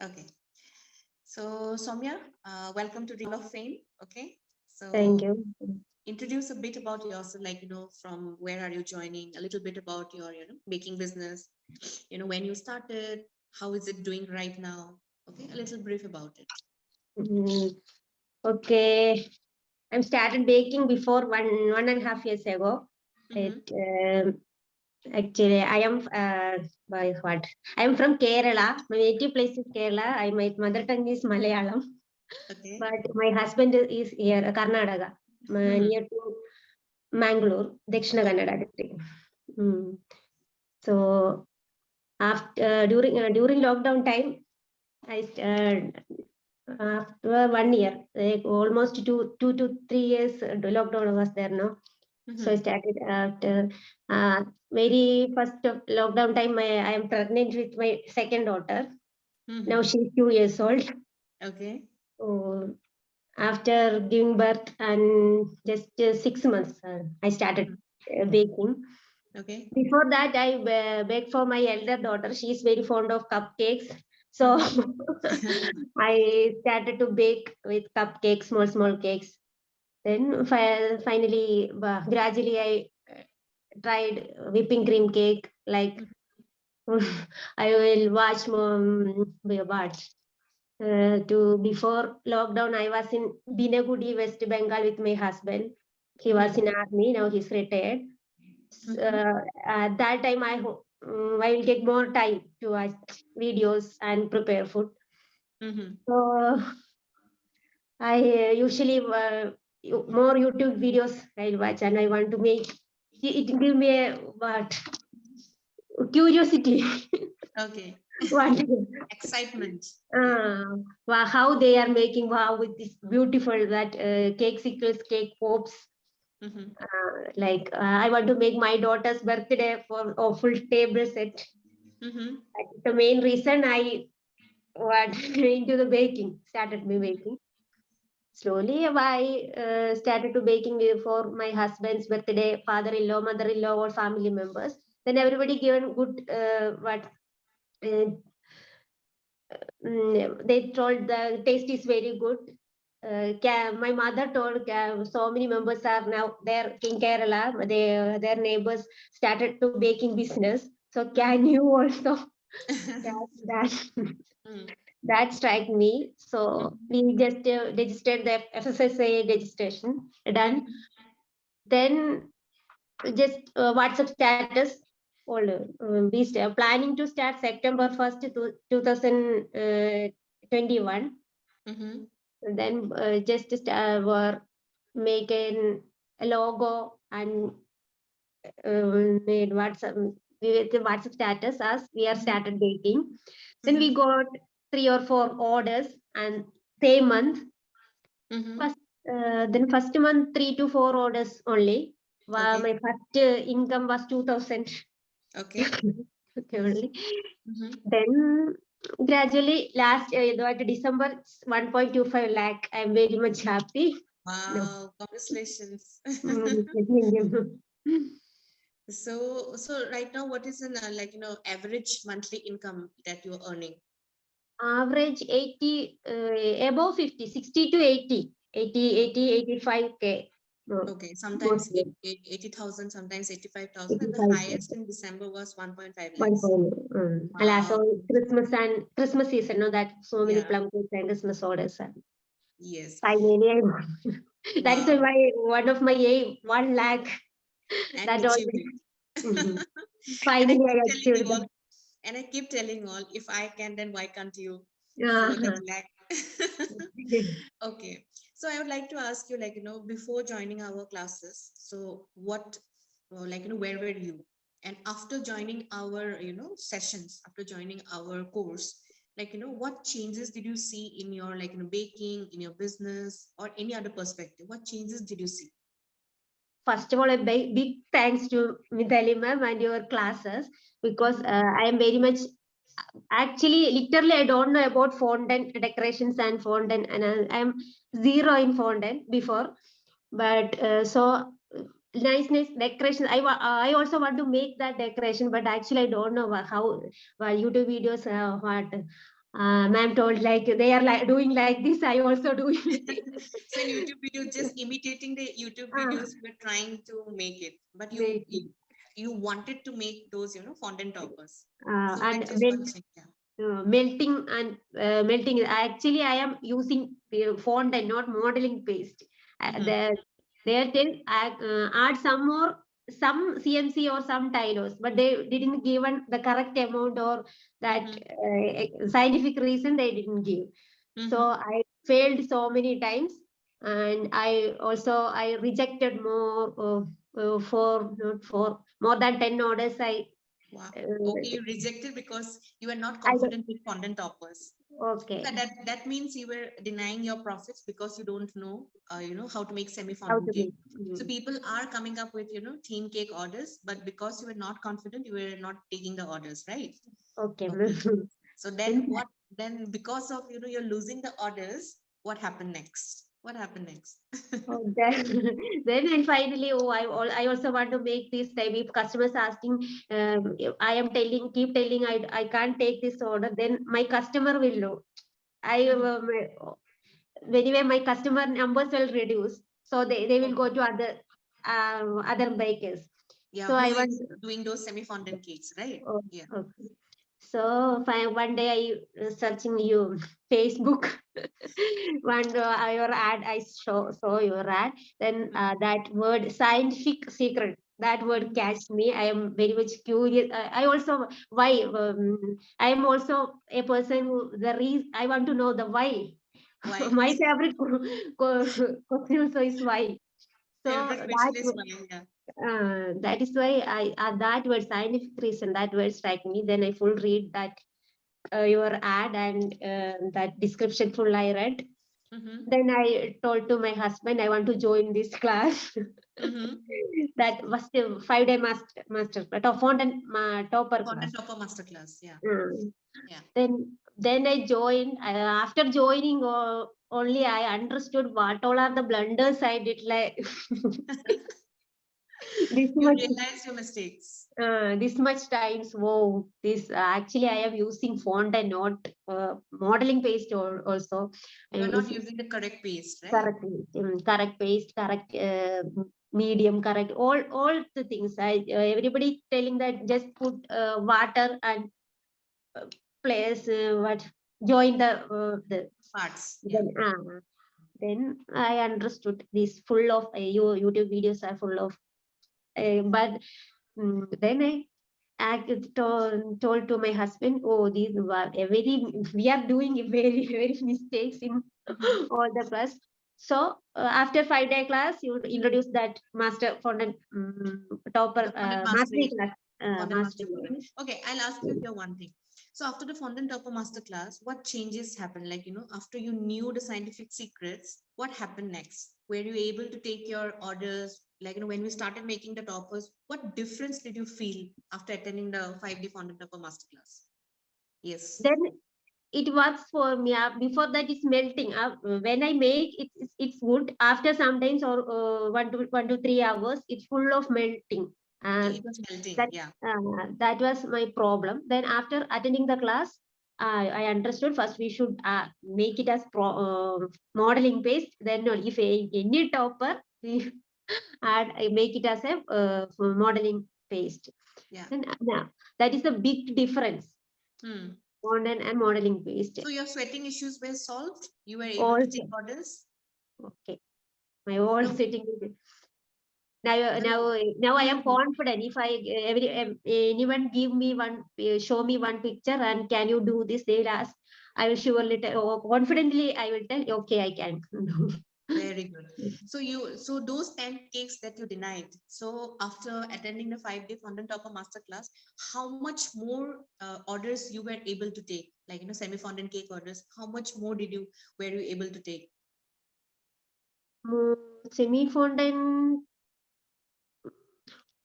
Okay. So, Soumya, welcome to the Hall of Fame. Okay. Thank So, you. introduce a bit about yourself, from where are you joining, a little bit about your, baking business, when you started, how is it doing right now? Okay. A little brief about it. Mm, Okay, I started baking before 1.5 years ago. Mm-hmm. It actually I am by what I am from Kerala. My native place is Kerala. My mother tongue is Malayalam, Okay. but my husband is here, Karnataka, Mm-hmm. near to Mangalore, Dakshina Okay. Kannada district. Mm. So after during lockdown time, I after 1 year, like almost two to 3 years, the lockdown was there now. So I Mm-hmm. started after very first of lockdown time. I am pregnant with my second daughter. Now Mm-hmm. she's 2 years old. Okay. So after giving birth and just 6 months, I started Mm-hmm. baking. Okay. Before that, I baked for my elder daughter. She is very fond of cupcakes. So Mm-hmm. I started to bake with cupcakes, small cakes. Then finally, gradually, I tried whipping cream cake. Like I will watch what to before lockdown. I was in Binagudi, West Bengal with my husband. He was Mm-hmm. in army. Now he's retired. Mm-hmm. At that time, I will get more time to watch videos and prepare food. Mm-hmm. So I usually more YouTube videos I'll watch, and I want to make it. Give me a what curiosity. Okay. What Excitement. Okay. how they are making wow with this beautiful that cake sequels, cake pops. Mm-hmm. I want to make my daughter's birthday for a full table set. Mm-hmm. That's the main reason I went into the baking. Started me baking. Slowly, I started to baking for my husband's birthday, father-in-law, mother-in-law, or family members. Then everybody given good uh, they told the taste is very good. My mother told so many members are now there in Kerala. Their neighbors started to baking business. So can Mm-hmm. you also that Mm-hmm. that struck me. So we just registered the FSSA registration done. Mm-hmm. Then just WhatsApp status. All we planning to start September 1st, 2021. Mm-hmm. Then just were making a logo and made WhatsApp with the WhatsApp status as we are Mm-hmm. started baking. Then Mm-hmm. we got 3 or 4 orders and same month. Mm-hmm. First, then first month 3 to 4 orders only. Okay. My first income was 2,000 Okay. only. Mm-hmm. Then gradually last December it's 1.25 lakh. I'm very much happy. No. Wow, congratulations. Mm. So right now, what is an average monthly income that you're earning? Average 80, above 50, 60 to 80, 85K. Okay, sometimes Mostly 80,000, sometimes 85,000, and the 85K. highest in December was 1.5 One lakhs. point. Alas, Wow. so Christmas and Christmas season, no, that so many Yeah. plum cakes and Christmas orders. Yes. Finally, I won. That is Wow. my one of my aim, 1 lakh. And That achieved always. it. Mhm. And I Finally, I keep telling you achieved all, that. and I keep telling all, if I can, then why can't you? So that Uh-huh. like, okay. So I would like to ask you, before joining our classes, so what, where were you? And after joining our, sessions, after joining our course, what changes did you see in your, baking, in your business, or any other perspective? What changes did you see? First of all, a big thanks to Mithali ma'am and your classes because Mm-hmm. I am very much actually literally I don't know about fondant decorations and fondant and I'm zero in fondant before, but nice decoration. I also want to make that decoration, but actually I don't know how YouTube videos what Ma'am told like they are like doing like this, I also do it. So in YouTube videos, just imitating the YouTube videos, you were trying to make it, but Make it. you wanted to make those, fondant toppers. So And that is one thing. Yeah. melting and melting. Actually, I am using fondant, not modeling paste. Mm-hmm. They tell add some more, some CMC or some Tylos, but they didn't given the correct amount or that Mm-hmm. scientific reason they didn't give. So Mm-hmm. I failed so many times, and I rejected more for not for more than 10 orders. Wow. Okay, Uh, you rejected because you were not I confident with fondant toppers. okay. So that means you were denying your profits because you don't know, how to make How semi-fondant to cake. make? So people are coming up with, theme cake orders, but because you were not confident, you were not taking the orders, right? Okay. Okay. So then Then, what? Then because of, you're losing the orders, what happened next? What happened next? then, then and finally, I also want to make this type. If customers asking, if I am telling, keep telling, I can't take this order. Then my customer will know. I Mhm. anyway, my customer numbers will reduce, so they will go Okay. to other bakers. Yeah, So who I want. is doing those semi-fondant cakes, right? Oh, Yeah. okay. So one day I searching you Facebook. One your ad I saw your ad. Then Mhm. that word scientific secret. That word Mhm. catched me. I am very much curious. I also why I am also a person who the reason I want to know the why. Why? My favorite question also is why. So Favorite question is why? Yeah. that is why I that word scientific reason that word strike me. Then I full read that your ad and that description full I read. Mm-hmm. Then I told to my husband I want to join this class. Mm-hmm. That was the 5 day master top fondant topper Fondant class. topper masterclass. Yeah. Uh, Yeah. then I joined. After joining, only I understood what all are the blunders I did. Like this You much realize your mistakes. this much times. Whoa, this actually I am using font and not modeling paste or also I You're am not using using the correct paste, right? correct correct paste, correct medium, correct all the things. Everybody telling that just put water and uh, place what join the Parts. Yeah. then I understood this full of YouTube videos are full of but then I told to my husband, oh, these were a very, we are doing a very, very mistakes in Mm-hmm. all the class. So after 5 day class, you introduce that master fondant The topper fondant mastery mastery. class. Fondant Mastery master program. class. Okay, I'll ask you here one thing. So after the fondant topper master class, what changes happened? Like, after you knew the scientific secrets, what happened next? Were you able to take your orders? Like, when we started making the toppers, what difference did you feel after attending the 5D fondant topper master class? Yes. Then it works for me. Before that, it's melting. When I make it, it's good. After sometimes or 1 to 3 hours, it's full of melting. Okay, And it was melting. that Yeah. that was my problem. Then after attending the class, I understood first we should make it as modeling paste. Then if any topper, we add I make it as a modeling paste. Yeah. Then now that is a big difference. Hmm. Fondant and modeling paste. So your sweating issues were solved? You were able to take Also, orders? okay. My whole No. sitting now No. now I am Hmm. confident. If anyone give me one show me one picture and can you do this, they'll ask. I will surely tell, or confidently I will tell. Okay, I can. Very good. So those 10 cakes that you denied. So after attending the 5-day fondant topper masterclass, how much more orders you were able to take? Like, semi fondant cake orders. How much more were you able to take? Semi fondant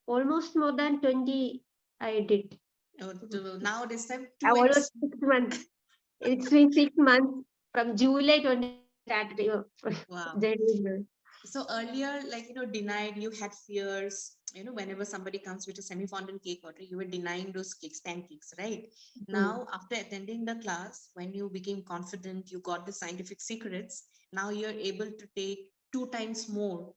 almost more than 20 I did. Now this time I almost 2x. 6 months. It's been 6 months from July 20 started. Wow. January. So earlier, like, denied, you had fears, whenever somebody comes with a semi-fondant cake order, you were denying those cakes, pancakes, right? Mm. Now, after attending the class, when you became confident, you got the scientific secrets. Now you're able to take 2 times more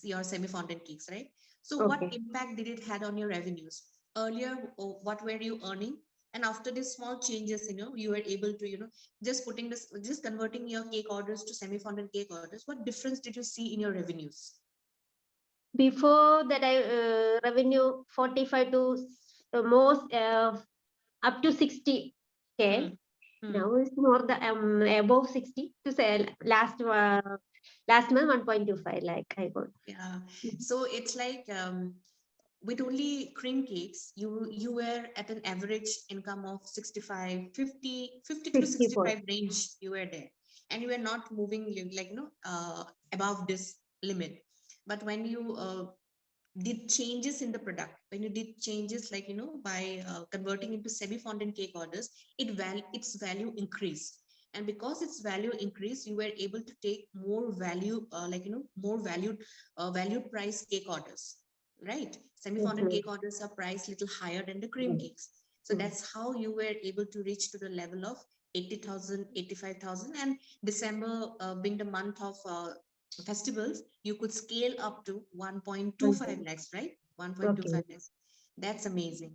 your semi-fondant cakes, right? So, what Okay. impact did it had on your revenues? Earlier, what were you earning? And after these small changes, you were able to, just converting your cake orders to semi-fondant cake orders. What difference did you see in your revenues? Before that, I revenue 45 to most up to 60K. Hmm. Hmm. Now it's more the above 60 to say last month 1.25 like I got. Yeah. So it's like with only cream cakes, you were at an average income of 65, 50 to 64. 65 range. You were there, and you were not moving above this limit. But when you did changes in the product, when you did changes by converting into semi-fondant cake orders, its value increased. And because its value increased, you were able to take more value, more valued price cake orders, right? Yes, Semi-fondant ma'am. cake orders are priced little higher than the cream Mm. cakes. So Mm. that's how you were able to reach to the level of 80,000, 85,000. And December, being the month of festivals, you could scale up to 1.25 Okay. lakhs, right? 1.25 Okay. lakhs. That's amazing.